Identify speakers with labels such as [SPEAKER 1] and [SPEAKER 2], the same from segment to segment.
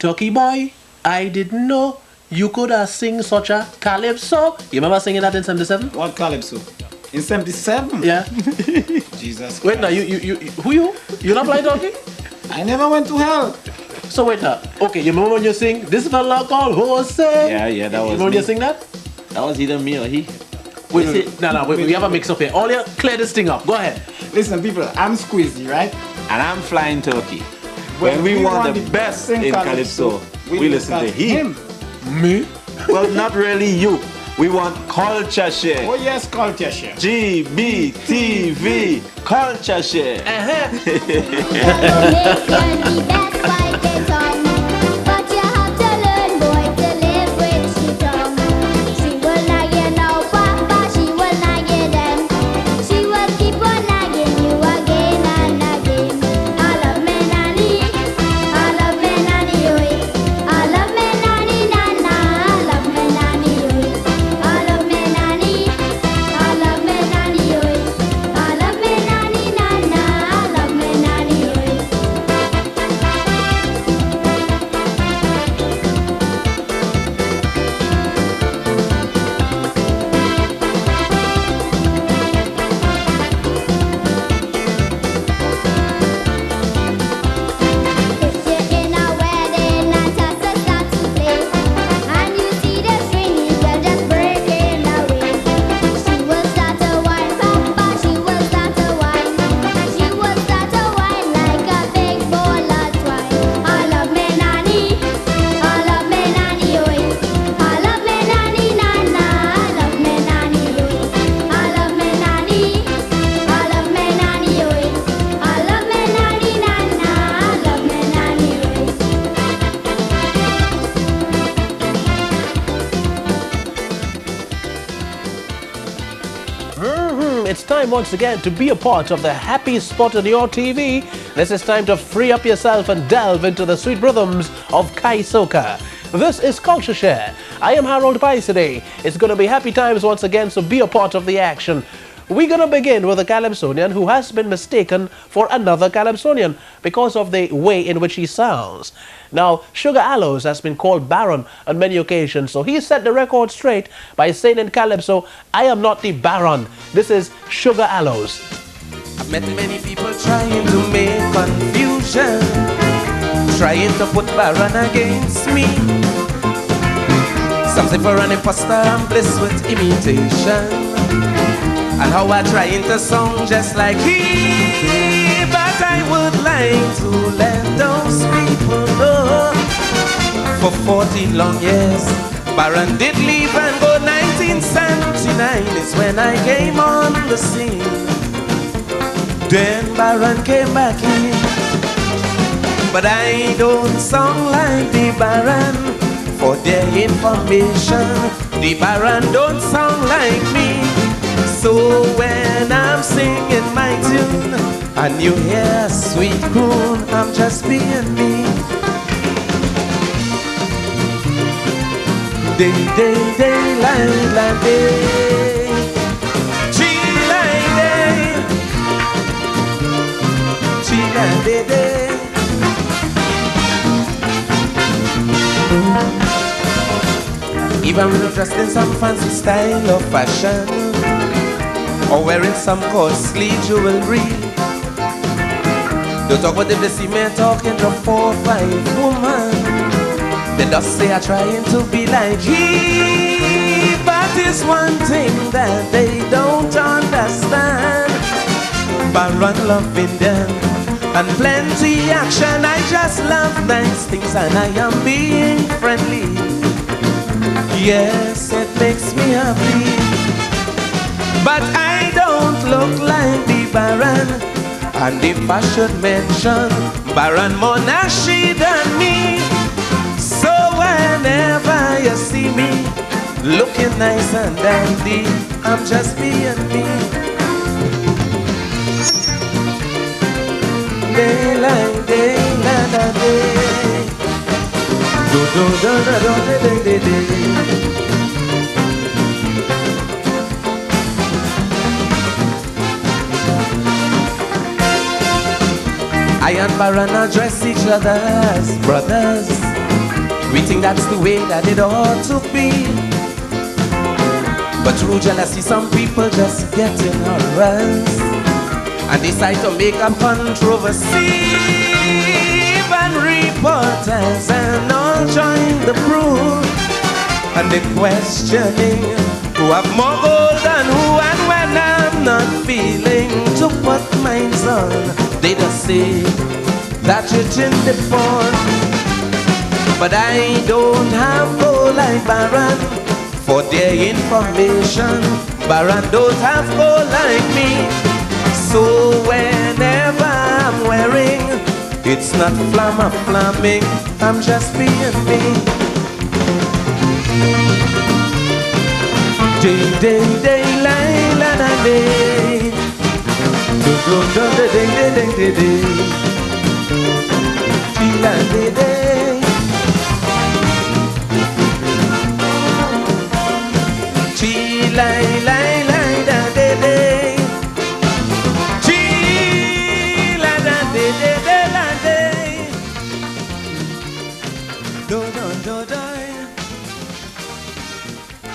[SPEAKER 1] Turkey boy, I didn't know you could sing such a calypso. You remember singing that in 77?
[SPEAKER 2] What calypso? In 77?
[SPEAKER 1] Yeah.
[SPEAKER 2] Jesus Christ.
[SPEAKER 1] Wait now, who you? You not play turkey?
[SPEAKER 2] I never went to hell.
[SPEAKER 1] So wait now. Okay, you remember when you sing this fella called Jose?
[SPEAKER 3] Yeah, that was
[SPEAKER 1] remember when
[SPEAKER 3] me.
[SPEAKER 1] you sing that?
[SPEAKER 3] That was either me or he.
[SPEAKER 1] Wait, no, we have a mix up here. All you clear this thing up. Go ahead.
[SPEAKER 2] Listen, people, I'm Squeezy, right?
[SPEAKER 3] And I'm Flying Turkey. When we want the best in Calypso, we listen to him.
[SPEAKER 1] Me?
[SPEAKER 3] Well, not really you. We want CultureShare.
[SPEAKER 2] Oh yes, CultureShare.
[SPEAKER 3] G.B.T.V. CultureShare.
[SPEAKER 1] It's time once again to be a part of the happy spot on your TV. This is time to free up yourself and delve into the sweet rhythms of Kai Soca. This is CultureShare. I am Harold PYSADEE. It's going to be happy times once again, so be a part of the action. We're going to begin with a Calypsonian who has been mistaken for another Calypsonian because of the way in which he sounds. Now, Sugar Aloes has been called Baron on many occasions, so he set the record straight by saying in Calypso, I am not the Baron. This is Sugar Aloes.
[SPEAKER 4] I've met many people trying to make confusion, trying to put Baron against me. Some say for an imposter I'm blessed with imitation, and how I trying to song just like he. But I would like to let those people know, for 14 long years Baron did leave and go. 1979 is when I came on the scene. Then Baron came back in, but I don't sound like the Baron. For their information, the Baron don't sound like me. So when I'm singing my tune and you hear a sweet croon, I'm just being me. Day, day, day, line, line, day. Tree, line, day. Tree, line, day, day. Even when I'm dressed in some fancy style of fashion, or wearing some costly jewelry, don't talk about if they see me talking to 4 or 5 women. They just say I'm trying to be like he. But it's one thing that they don't understand. Baron loving them and plenty action. I just love nice things and I am being friendly. Yes, it makes me happy. But I don't look like the Baron. And if I should mention, Baron more nasty than me. So whenever you see me looking nice and dandy, I'm just being me. Daylight, daylight, day. Do do do do do do do do. I and Baron address each other as brothers. We think that's the way that it ought to be. But through jealousy, some people just get in a rush and decide to make a controversy. Even reporters and all join the brood, and they're questioning who have more gold than who. And when I'm not feeling to put mines on, they just say that it's in the pond. But I don't have gold like Baron. For their information, Baron don't have gold like me. So whenever I'm wearing, it's not flamming, I'm just being me. Day, day, day, la, la, la, day. Do, do, do, do, day, day, day, day, day. Day, la, day, day. Chi, la, la, la, da, day, day. Chi, la, da, day, day, day, la, day. Do, do, do, do.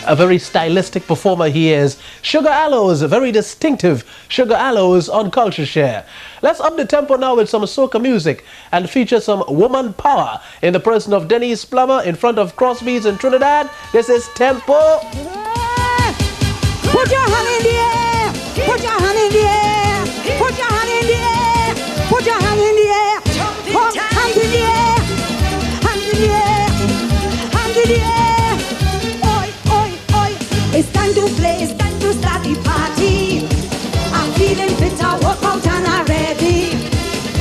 [SPEAKER 1] A very stylistic performer he is. Sugar Aloes, very distinctive Sugar Aloes on CultureShare. Let's up the tempo now with some soca music and feature some woman power in the person of Denise Plummer in front of Crosby's in Trinidad. This is Tempo.
[SPEAKER 5] Put your hand in the air. Put your hand in the air. Put your hand in the air. Put your hand in the air. Put hand in the air. Hand in the air. Hand in the air. Oi, oi, oi. It's time to play. It's time to start the party. I'm feeling fit. I work out and I'm ready.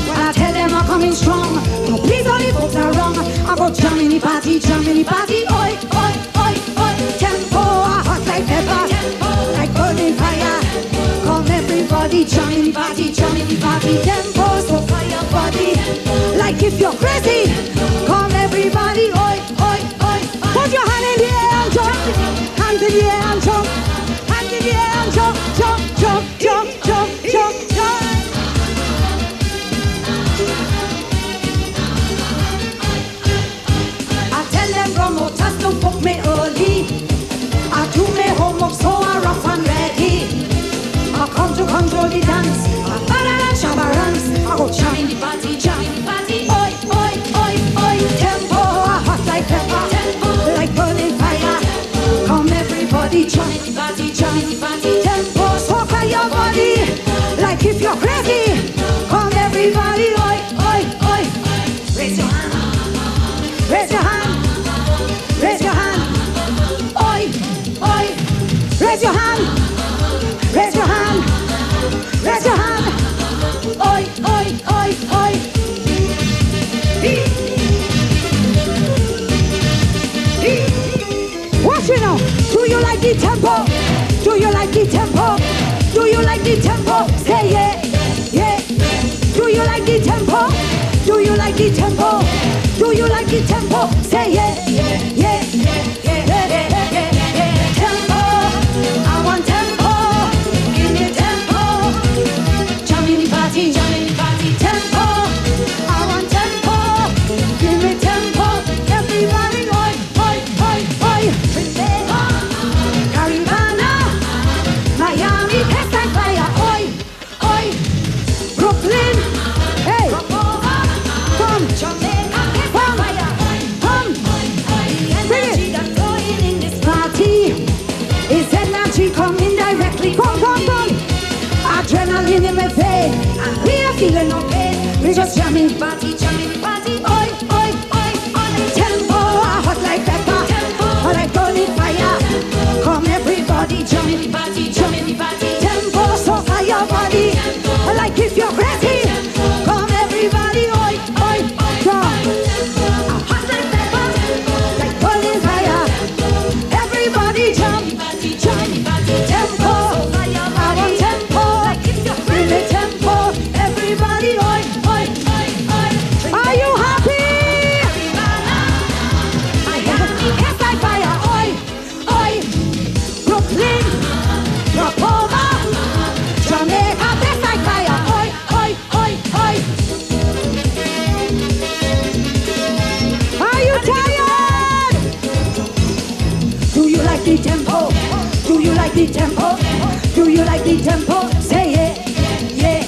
[SPEAKER 5] When I tell them I'm coming strong, no, please all the folks are wrong. I go jam in the party, jam in the party. Oi, oi, oi, oi. Tempo, hot like pepper. Like burning fire. Come everybody, jam in the party, jam in the party. Tempo, so fire body. Like if you're crazy, come everybody, oi, oi, oi. Put your hand in the air and jump. Hand in the air and jump. Hand in the air and jump, jump, jump, jump, jump, jump, jump. I tell them promoters don't book me early. I do my homework so I'm rough and ready. I come to control the dance. I better than shabarans. I go jam in the party, jam in the party. Oi, oi, oi, oi. Tempo, hot like pepper. Tempo, like burning fire. Come everybody, jam in the party, jam in the party. Tempo, soca your body. Like if you're crazy. Come everybody, oi, oi, oi. Raise your hand. Raise your hand. Raise your hand. Oi, oi. Raise your hand. Raise your hand. Raise your hand. Oi, oi, oi, oi. Watch it now. Do you like the tempo? Do you like the tempo? Do you like the tempo? Say yeah, yeah. Do you like the tempo? Do you like the tempo? Do you like the tempo? Say yeah, yeah, yeah, yeah, yeah, yeah, yeah. Tempo, I want tempo. Give me tempo. Jam in the party, jam in the party. Tempo, I want tempo. Give me tempo. Everybody, oi, oi, oi, oi. Primera, Caribana, Miami, it's like fire. Oi, oi. Brooklyn, hey. Come, Jamaica, it's like fire. Come, like the tempo? Do you like the tempo? Say it, yeah.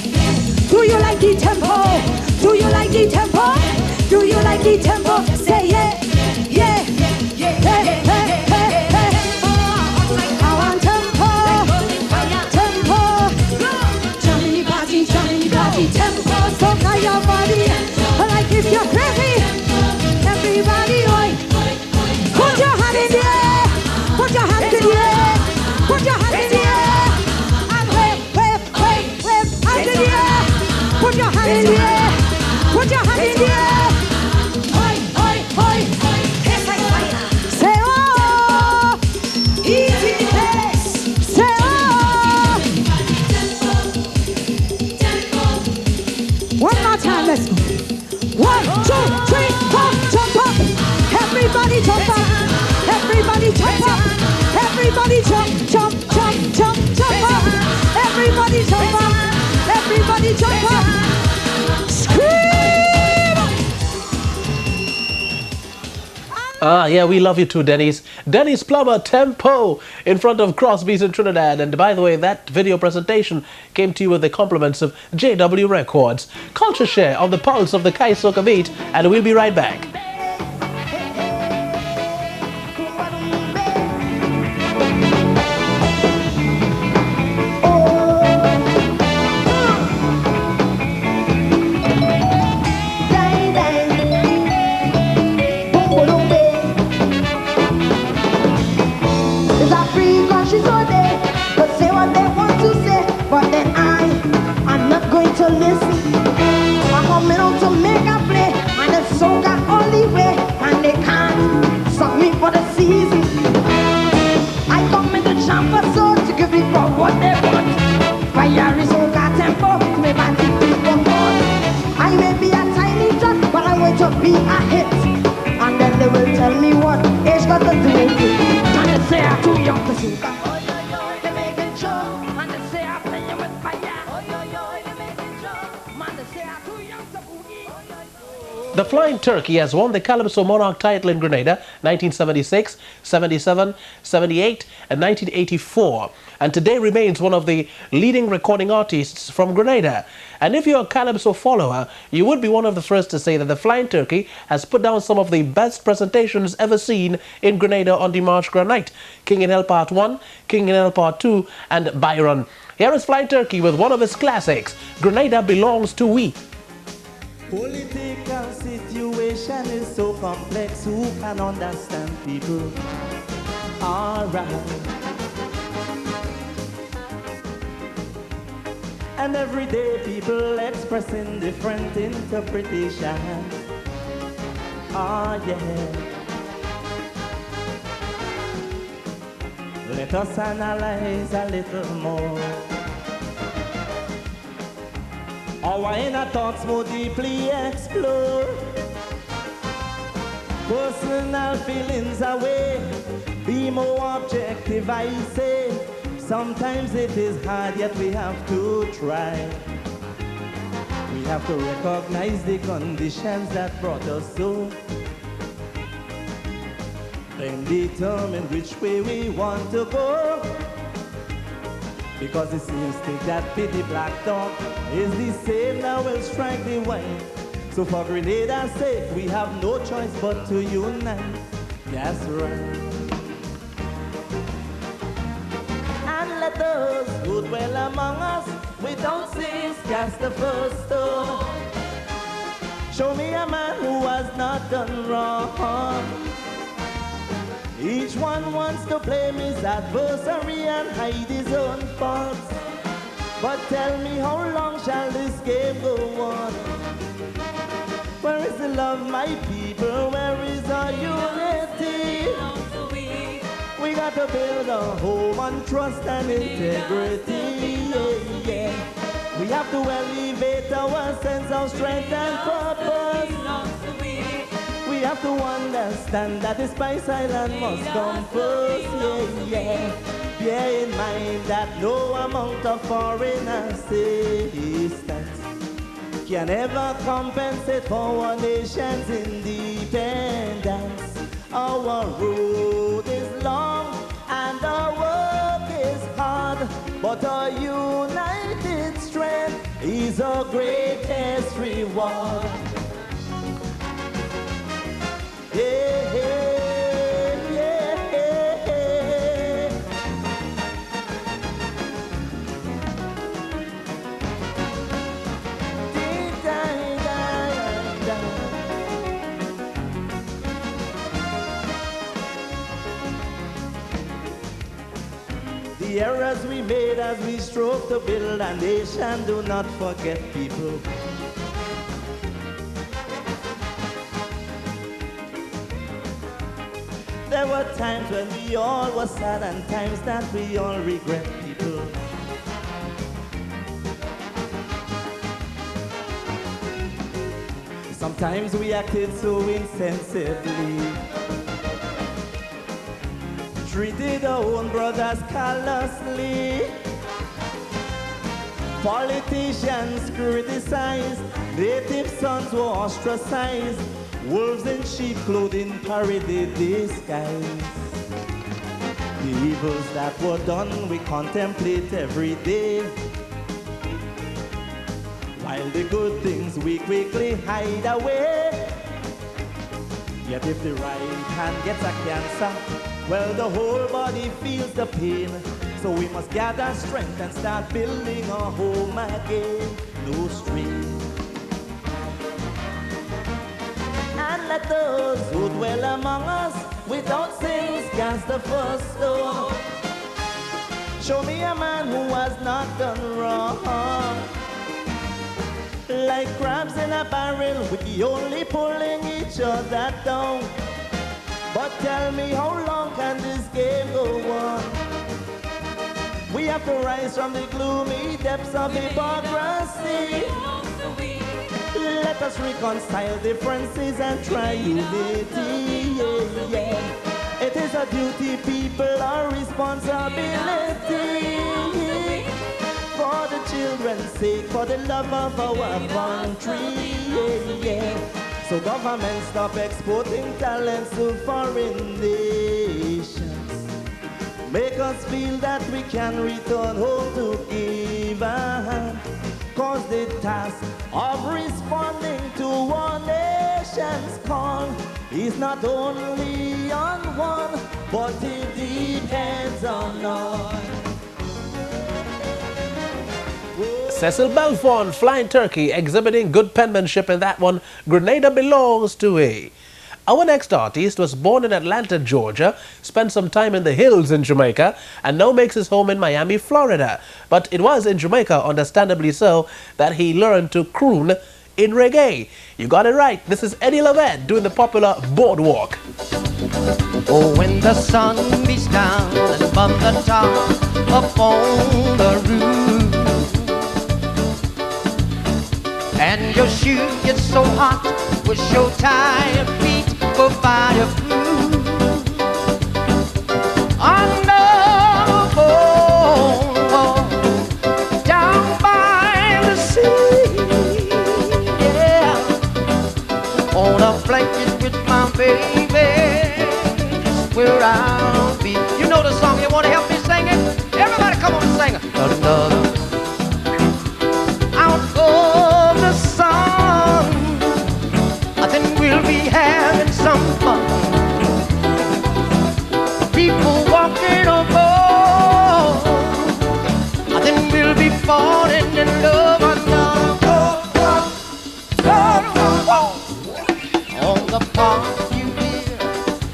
[SPEAKER 5] Do you like the tempo? Do you like the tempo? Do you like the tempo? Say it, yeah. Hey, hey, hey, hey. I want tempo, tempo. Johnny party, tempo. Soca your body, like if you're crazy. Everybody, oi. Put your hand in the air. Put your hand in the air. Put your hand in the air. And wave, hand in the air. Put your hand in the air. Put your hand in the air. Oi. Say oh. Easy pace. Say oh. One more time, let's go. 1, 2, 3, 4, jump up. Everybody jump up. Everybody jump up. Everybody jump up. Everybody jump up. Everybody jump up. Scream!
[SPEAKER 1] Yeah, we love you too, Dennis. Dennis Plummer, Tempo, in front of Crosby's in Trinidad. And by the way, that video presentation came to you with the compliments of JW Records. Culture Share on the pulse of the Kai Soca beat, and we'll be right back.
[SPEAKER 5] Be a hit, and then they will tell me what it's got to do with it. And they say I'm too young to soca. They making trouble, and they say I'm playing with fire. They making trouble, and they say I'm too young to boogie.
[SPEAKER 1] The Flying Turkey has won the Calypso Monarch title in Grenada 1976, 77, 78 and 1984, and today remains one of the leading recording artists from Grenada. And if you're a Calypso follower, you would be one of the first to say that the Flying Turkey has put down some of the best presentations ever seen in Grenada on the March Gras Night. King in Hell Part 1, King in Hell Part 2 and Byron. Here is Flying Turkey with one of his classics, Grenada Belongs to We.
[SPEAKER 4] Political situation is so complex, who can understand people? Alright. And every day people expressing different interpretations. Oh yeah. Let us analyze a little more. Our inner thoughts more deeply explore. Personal feelings away. Be more objective, I say. Sometimes it is hard, yet we have to try. We have to recognize the conditions that brought us so. Then determine which way we want to go. Because it seems think that pity black dog is the same that will strike the white. So for Grenada's sake, we have no choice but to unite. That's right. And let those who dwell among us without sins cast the first stone. Show me a man who has not done wrong. Each one wants to blame his adversary and hide his own faults. But tell me, how long shall this game go on? Where is the love, my people? Where is our unity? We got to build a home on trust and integrity. Yeah. We have to elevate our sense of strength and purpose. We have to understand that the Spice Island must come first. Yeah. Bear in mind that no amount of foreign assistance can ever compensate for our nation's independence. Our road is long and our work is our greatest reward. Yeah, yeah, yeah, yeah. The errors we made as we strove to build a nation, do not forget, people. There were times when we all were sad and times that we all regret, people. Sometimes we acted so insensibly, treated our own brothers callously. Politicians criticized, native sons were ostracized, wolves in sheep clothing paraded disguise. The evils that were done we contemplate every day, while the good things we quickly hide away. Yet if the right hand gets a cancer, well, the whole body feels the pain. So we must gather strength and start building our home again. No strain. And let those who dwell among us without sins cast the first stone. Show me a man who has not done wrong. Like crabs in a barrel, we only pulling each other down. But tell me, how long can this game go on? We have to rise from the gloomy depths of hypocrisy. Let us reconcile differences and try unity. Yeah, yeah. It is a duty, people, our responsibility. For the children's sake, for the love of our country. Yeah, yeah. So government stop exporting talents to foreign nations. Make us feel that we can return home to give a hand. Cause the task of responding to one nation's call is not only on one, but it depends on all.
[SPEAKER 1] Cecil Belfont, Flying Turkey, exhibiting good penmanship in that one. Grenada belongs to A. Our next artist was born in Atlanta, Georgia, spent some time in the hills in Jamaica, and now makes his home in Miami, Florida. But it was in Jamaica, understandably so, that he learned to croon in reggae. You got it right. This is Eddie Lovett doing the popular Boardwalk.
[SPEAKER 6] Oh, when the sun beats down and from the top upon the roof, and your shoe gets so hot with your tired feet go fireproof. Under the boardwalk, down by the sea, yeah, on a blanket with my baby, that's where I'll be. You know the song, you want to help me sing it? Everybody come on and sing it. Out of the sun, then we'll be having some fun. People walking on board, then we'll be falling in love under on the park you hear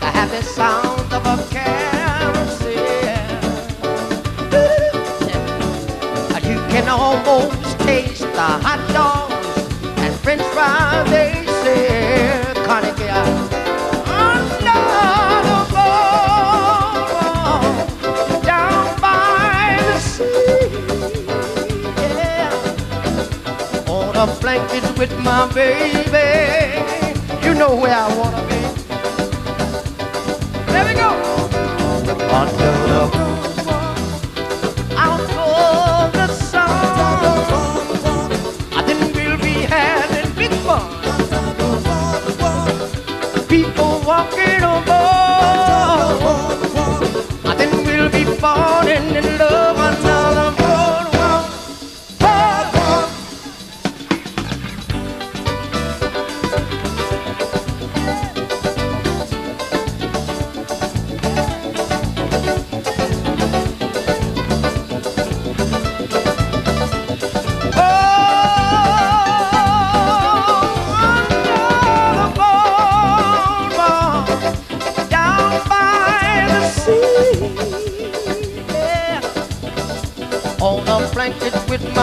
[SPEAKER 6] the happy sound of a carousel. You can almost taste the hot dogs and French fries they sell. Carnegie under the boardwalk, down by the sea, yeah, on a blanket with my baby. You know where I wanna be. There we go. Under the out of the sun, then we'll be having big fun. People walking on board, then we'll be falling in love under the boardwalk.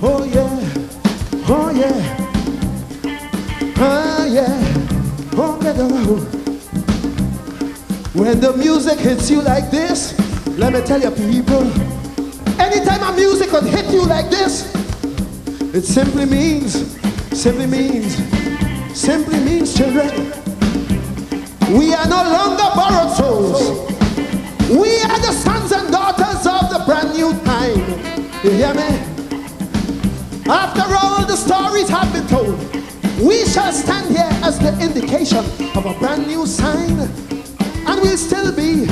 [SPEAKER 7] Oh yeah, oh yeah, oh yeah, oh yeah. When the music hits you like this, let me tell you people, anytime a music will hit you like this, it simply means, children, we are no longer borrowed souls. We are the sons and daughters of the brand new time. You hear me? After all the stories have been told, we shall stand here as the indication of a brand new sign, and we'll still be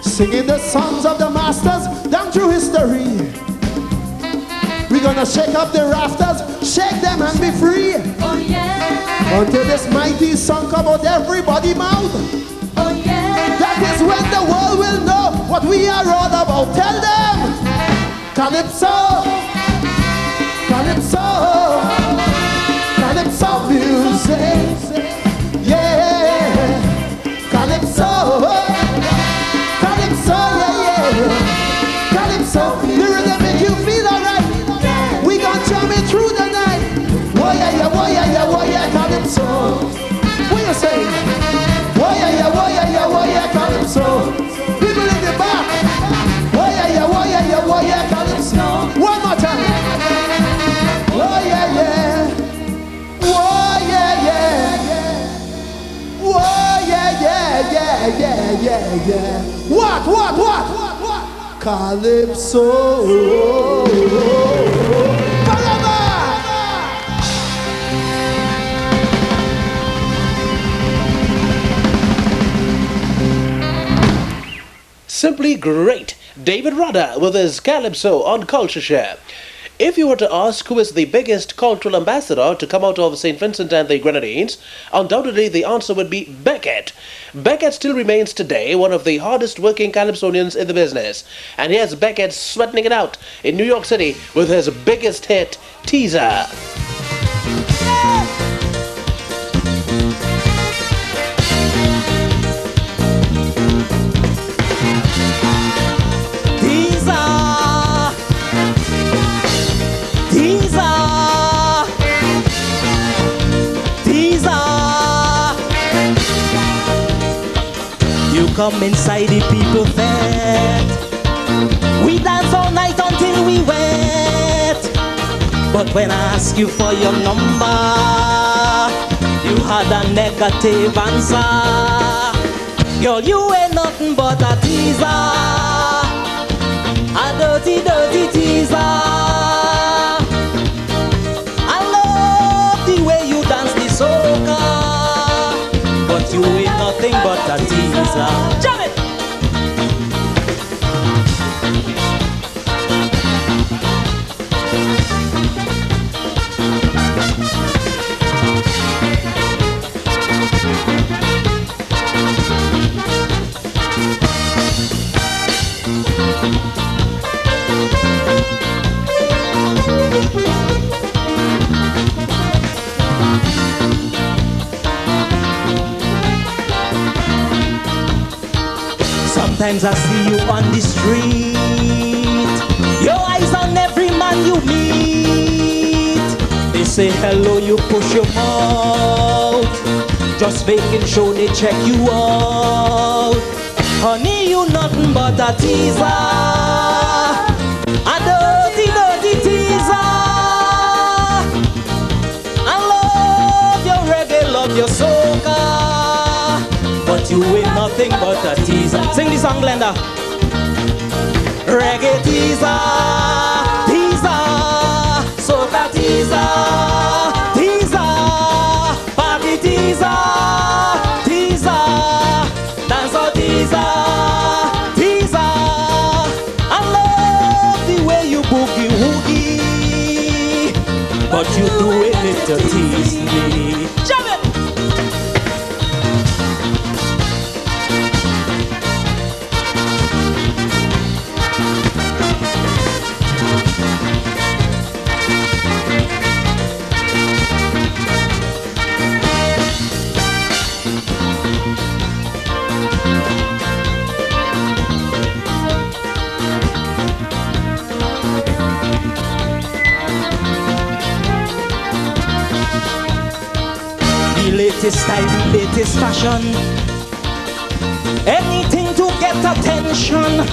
[SPEAKER 7] singing the songs of the masters down through history. We're gonna shake up the rafters, shake them and be free.
[SPEAKER 8] Oh yeah.
[SPEAKER 7] Until this mighty song come out everybody's mouth.
[SPEAKER 8] Oh yeah.
[SPEAKER 7] That is when the world will know what we are all about. Tell them, Calypso, Calypso, Calypso music. Yeah, Calypso, Calypso, yeah. Calypso, the rhythm make you feel alright. We gon' jam it through the night. Why yeah, Calypso. What you say? Why yeah, Calypso. People in the back. Why yeah, Calypso. One more time. Why yeah. Why yeah. Why yeah. What? Calypso.
[SPEAKER 1] Simply great. David Rudder with his Calypso on CultureShare. If you were to ask who is the biggest cultural ambassador to come out of St. Vincent and the Grenadines, undoubtedly the answer would be Beckett. Beckett still remains today one of the hardest working Calypsonians in the business. And here's Beckett sweating it out in New York City with his biggest hit, Teaser.
[SPEAKER 4] Come inside the people fed. We dance all night until we wet. But when I ask you for your number, you had a negative answer. Girl, you ain't nothing but a teaser, a dirty teaser. I love the way you dance the soca, but you ain't nothing but a teaser. Jam it! Sometimes I see you on the street, your eyes on every man you meet. They say hello, you push your mouth, just making sure they check you out. Honey, you nothing but a teaser, a dirty teaser. I love your reggae, love your soca, but you ain't nothing but a teaser. Sing the song, Glenda. Reggae teaser, soca teaser, party teaser, dancer teaser. I love the way you boogie woogie, but you do it to tease me. Jump it! latest style, latest fashion. Anything to get attention.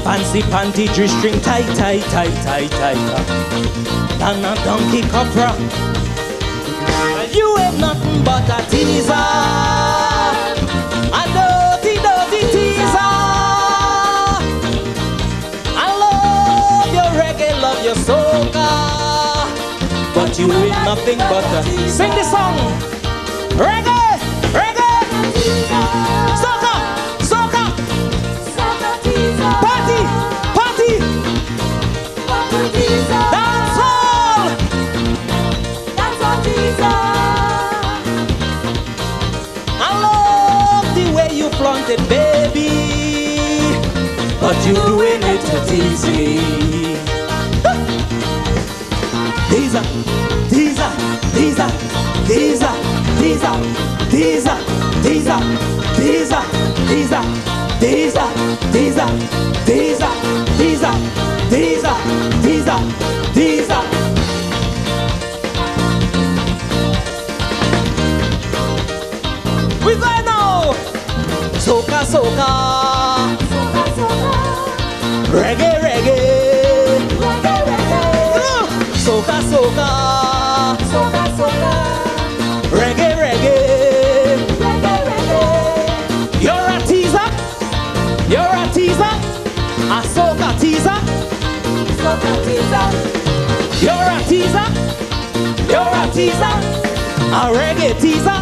[SPEAKER 4] Fancy panty, G-string tight, tight, tight, tight, tight. Than a donkey copra. You ain't nothing but a teaser. A dirty, dirty teaser. I love your reggae, love your soca, but you ain't nothing but a... Sing the song. Reggae, reggae. Soca, soca. Party, party. Dance hall. I love the way you flaunt it, baby, but you doing it to tease me. Teaser, teaser, teaser, teaser, teaser, teaser, teaser, teaser, teaser, teaser, teaser, teaser, teaser, teaser, teaser, teaser. We go now. Soca, soca, soca, soca. Reggae, reggae, reggae, reggae. Soca, soca, soca, soca. Reggae, reggae, reggae, reggae. You're a teaser, you're a teaser, a soca teaser, soca teaser. You're a teaser, you're a teaser, a reggae teaser,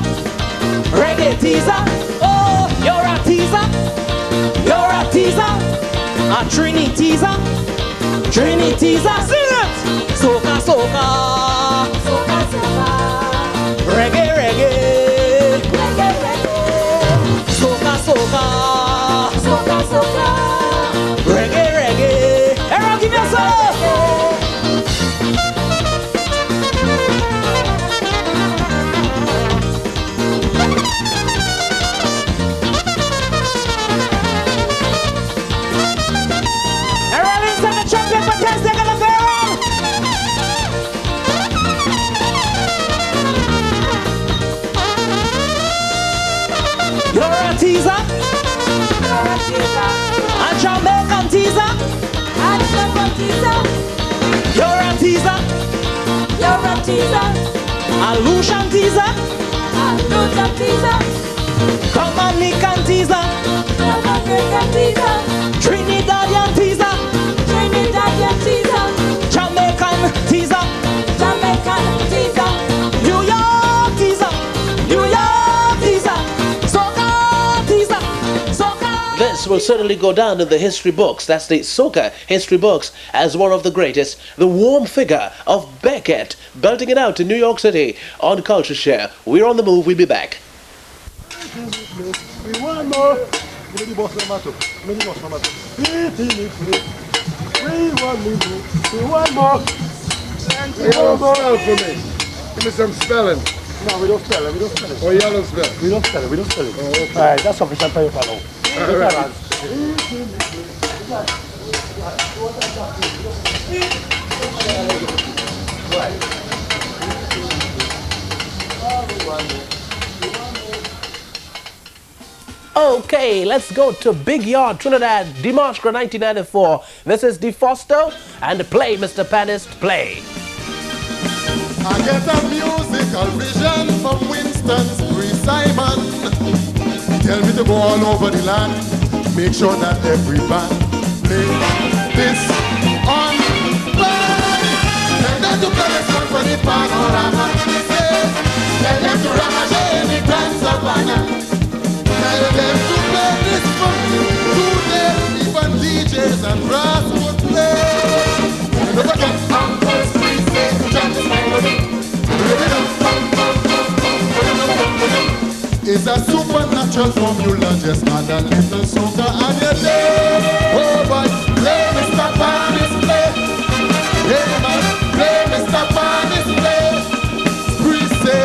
[SPEAKER 4] reggae teaser. Oh, you're a teaser, you're a teaser, a Trini teaser, Trini teaser. Sing it! Soca, soca, soca, soca. Reggae, reggae, reggae, reggae. Soca, soca, soca, soca. Reggae, reggae. Everyone give me a solo. Everyone listen to the trumpet for 10 seconds of their own. You're a teaser, you're a teaser, a Jamaican teaser, a Jamaican teaser. You're a teaser, you're a teaser, a Lucian teaser, a Lucian teaser. Come on, Nican teaser, come on, Nican teaser. Trinidadian teaser, Trinidadian teaser. Jamaican teaser, Jamaican teaser. New York teaser, New York teaser. Soca teaser, soca.
[SPEAKER 1] This will certainly go down in the history books. That's the soca history books as one of the greatest. The warm figure of Beckett, belting it out in New York City on CultureShare. We're on the move. We'll be back.
[SPEAKER 7] We want more. Give me the boss number two. Give me the boss number two. We want more.
[SPEAKER 9] You don't spell for me. Give me some spelling.
[SPEAKER 7] No, we don't spell it. We don't spell it.
[SPEAKER 9] Oh, you don't spell.
[SPEAKER 7] We don't spell it. We don't spell it.
[SPEAKER 9] Oh, okay.
[SPEAKER 7] All right, that's sufficient for you, fellow.
[SPEAKER 9] All right.
[SPEAKER 1] Okay, let's go to Big Yard, Trinidad, Demonstration 1994. This is DeFoster and play, Mr. Panist, play.
[SPEAKER 10] I get a musical vision from Winston's Free Simon. Tell me to go all over the land, make sure that every band play this on band. Tell them to play this one for the panorama. Tell them to ramage any grand savannah. Tell them to play this for you. Today even DJs and brass will play. And don't forget Uncle's Free Say, jump is my money. It's a supernatural formula, just add a little soca and you're there. Oh boy, play Mr. Panis, play. Hey man, play Mr. Panis, play. Free say.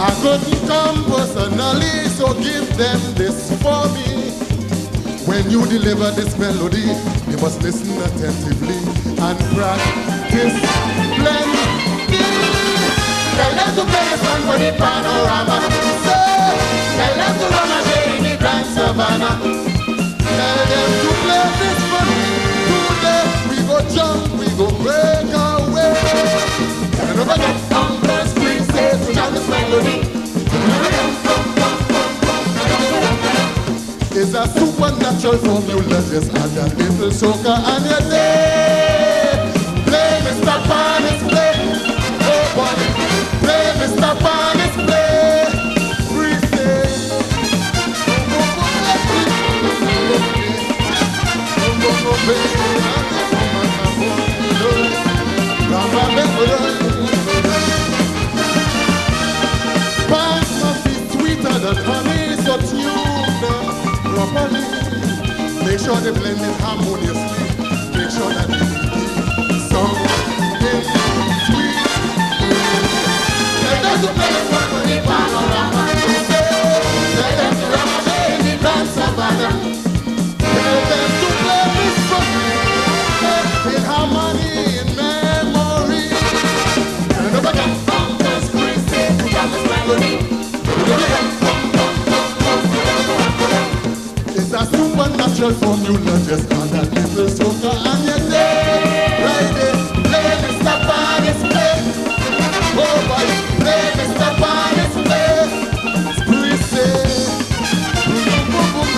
[SPEAKER 10] I couldn't come personally.
[SPEAKER 7] So give them this for me. When you deliver this melody, you must listen attentively and practice blending. Tell them to play this one for the panorama. So, tell them to run a day in the Grand Savannah. Tell them to play this one. Today we go jump, we go break away. And over the Humble Spring says to jump this melody. It's a supernatural formula, just add a little soca and you're there. Play Mr. Panis, play. Oh boy, play Mr. Panis, play. Free stay. Pants must be sweeter than honey, so tune them properly. Make sure they blend it harmoniously. Make sure that they keep something sweet. Tell them to play this one for the panorama. Tell them to run away in the Grand Savannah. Tell them to play this song in harmony, in memory. And over again, from the screen, say to jump this melody. It's a supernatural formula, just add that little soca and you're there. Right there, play Mr. Panis, play. Oh boy, play Mr. Panis, play. Spree say, boom boom boom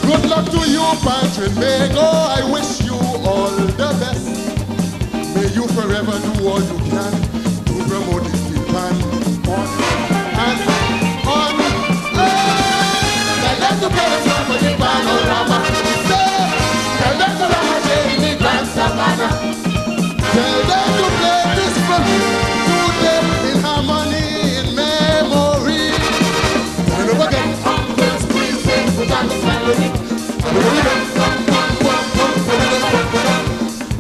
[SPEAKER 7] Good luck to you, Patrick Mago. I wish you all the best. May you forever do all you can to promote this big band on and on. Tell them to play this one for the panorama. Tell them to run away in the Grand Savannah. Tell them to play this from today in harmony, in memory. And over again, Humble Spring says to jump this melody.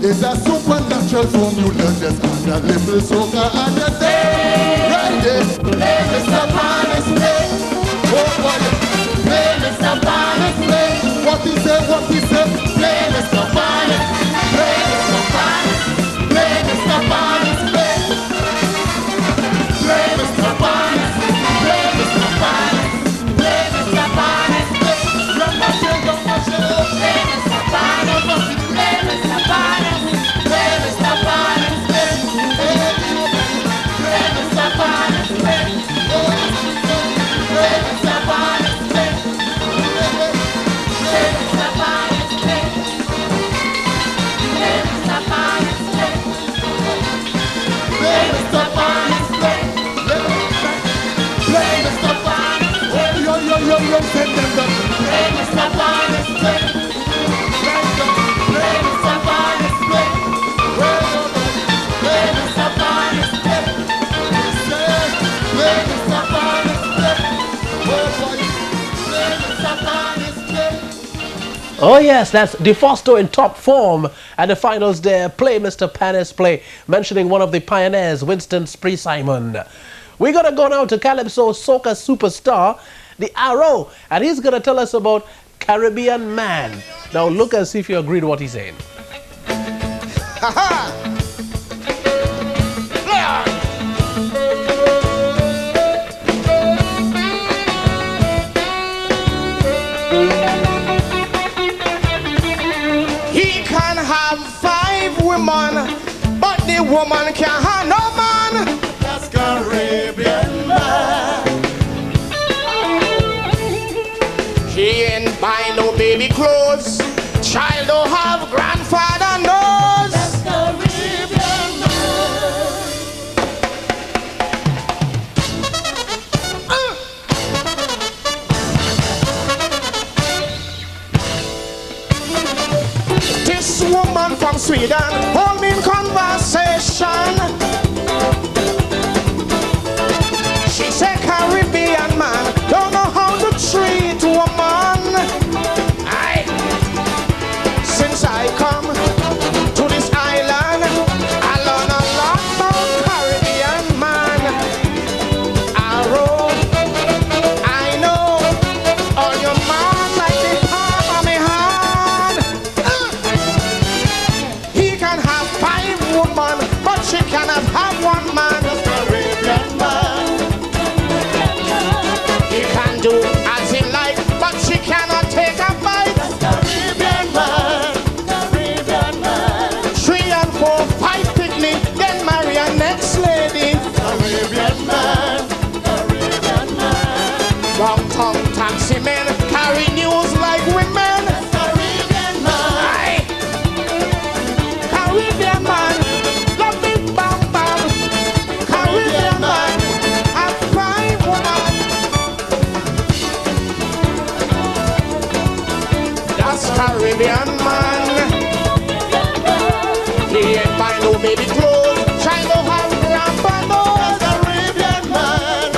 [SPEAKER 7] It's a supernatural formula, just add a little soca and you're there. Right there, play Mr. Panis, play. Oh boy, play Mr. Panis, play. What he say, play Mr. Panis, play Mr. Panis, play Mr. Panis, play. Play Mr. Panis, play Mr. Panis, play Mr. Panis, play. Run my show, play Mr. Panis, play Mr. Panis. Play Mr. Panis, play. Play Mr. Panis, play. Play Mr. Panis, play. Play Mr. Panis, play. Play Mr. Panis, play. Play Mr. Panis, play. Play Mr. Panis, play. Yo, send them down. Play Mr. Panis, play. Play Mr. Panis, play. Play Mr. Panis, play. Play Mr. Panis, play. Oh boy, play Mr. Panis, play.
[SPEAKER 1] Oh yes, that's DeFosto in top form at the finals there. Play Mr. Panis, play. Mentioning one of the pioneers, Winston Spree Simon. We're going to go now to Calypso Soca Superstar, the Arrow, and he's going to tell us about Caribbean Man. Now look and see if you agree with what he's saying.
[SPEAKER 10] He can have 5 women, but the woman can't have no man.
[SPEAKER 7] That's Caribbean man.
[SPEAKER 10] He ain't buy no baby clothes. Child don't have grandfather knows.
[SPEAKER 8] That's Caribbean man.
[SPEAKER 10] This woman from Sweden hold me in conversation. She said Caribbean man don't know how to treat woman. Aye.
[SPEAKER 6] cannot have one man. Caribbean man. He can do as he likes, but she cannot take a bite. Caribbean man. Caribbean man. 3 and 4, 5 picnic, then marry a next lady. Caribbean man. Caribbean man. Wrong tongue taxi men carry news like women. Caribbean man. Aye. Caribbean man. Love me bam bam. Caribbean man. A fine woman. That's Caribbean man. He ain't buy no baby clothes. Try no have grandpa nose. Caribbean man.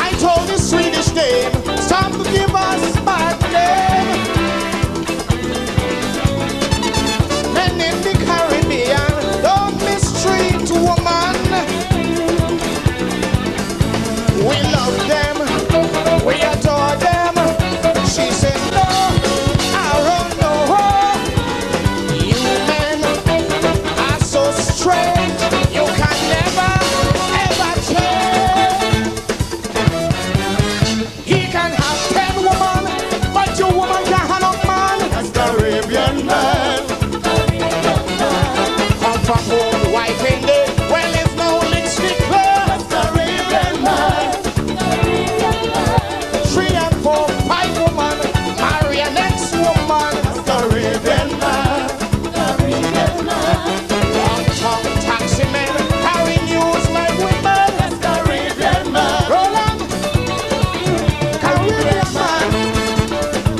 [SPEAKER 6] I told the Swedish dame, stop to give us bad name. Men in the Caribbean don't mistreat woman. We love them, we adore them. She said no, I don't know. You men are so strange, you can never ever change. He can have 10 women, but your woman can't have no man. That's Caribbean man. Come from home, wife in there, well, there's no lipstick there. That's Caribbean man. 3 and 4, 5 women, marry an next woman. That's Caribbean man. Long tongue taxi men carry news like women. That's Caribbean man. Roll on. Caribbean man.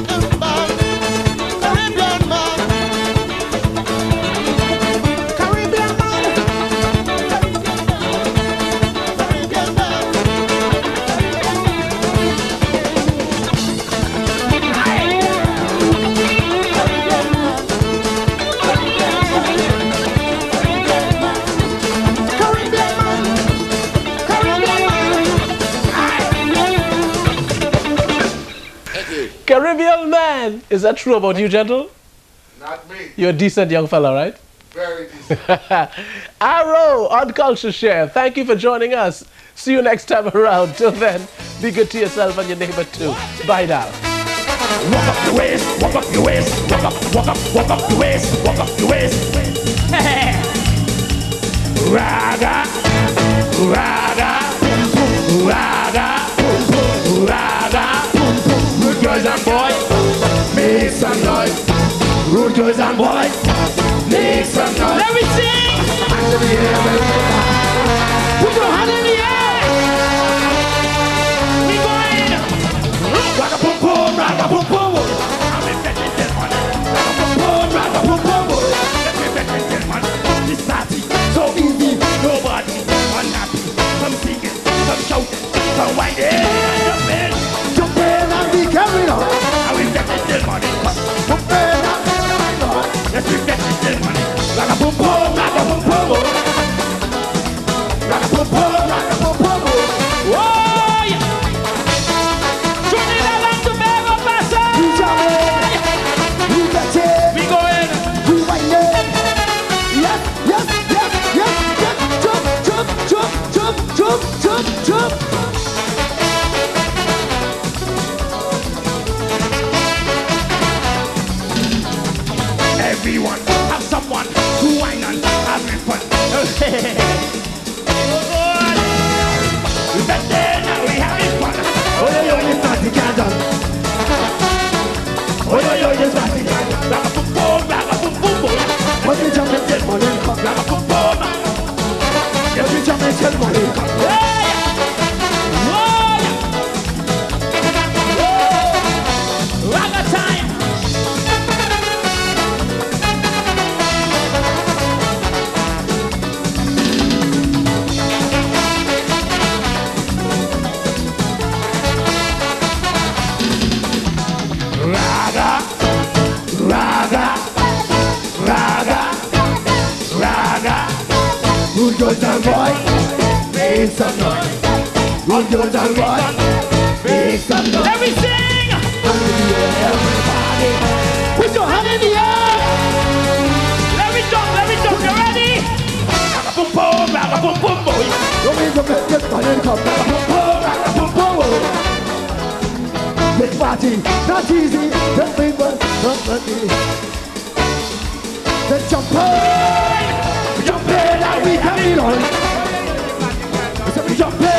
[SPEAKER 6] Caribbean man. Caribbean man. Caribbean man. Caribbean man. Caribbean man.
[SPEAKER 1] Caribbean man. Is that true about you, gentle?
[SPEAKER 9] Not me.
[SPEAKER 1] You're a decent young fella, right?
[SPEAKER 9] Very decent.
[SPEAKER 1] Arrow on CultureShare. Thank you for joining us. See you next time around. Till then, be good to yourself and your neighbor too. Bye now.
[SPEAKER 11] Walk up your waist, walk up your waist, walk up your waist, walk up your waist. Raga, raga, raga, raga. Good girls and boys, make some noise. Good girls and boys, make some noise. Let me sing. Hands in the air, put your hand in the air. We going. Raga boom boom, raga boom boom. I'm a better than one. Raga boom boom, let me better than one. This party so easy, nobody unhappy. Some singing, some shouting, some whining. Jump in and be carried on. I will better than money. Jump in and be carried on. Yes, we better than money. Raga boom boom, raga boom boom. Raga boom boom, raga boom boom. Oh yeah. Trinidad and Tobago pasa.
[SPEAKER 7] We better.
[SPEAKER 11] We go in.
[SPEAKER 7] We whining. Yes, yes, yes, yes, yes. Jump, jump, jump, jump, jump, jump, jump.
[SPEAKER 11] Everyone have someone to whine and have fun. We better now we having fun.
[SPEAKER 7] Oh, yo, yo, this party can't done. Oh, yo, yo, this party can't done.
[SPEAKER 11] Raga boom boom, raga boom boom boom.
[SPEAKER 7] But we jump and tell money come.
[SPEAKER 11] Raga boom boom.
[SPEAKER 7] Yes, we jump and tell money come.
[SPEAKER 11] Raga time.
[SPEAKER 7] Good girls and boys, make some noise. Good girls and boys, make make some noise.
[SPEAKER 6] Let me sing.
[SPEAKER 7] Hand in the air, everybody. Put your hand in the air.
[SPEAKER 6] Let me jump, you ready?
[SPEAKER 11] Boom boom, raga boom boom boy.
[SPEAKER 7] Don't make them make this money come.
[SPEAKER 11] Boom boom, raga boom boom boy.
[SPEAKER 7] Big party, not easy. Just big one, not money. Then jump in like we can be on. So we jump in.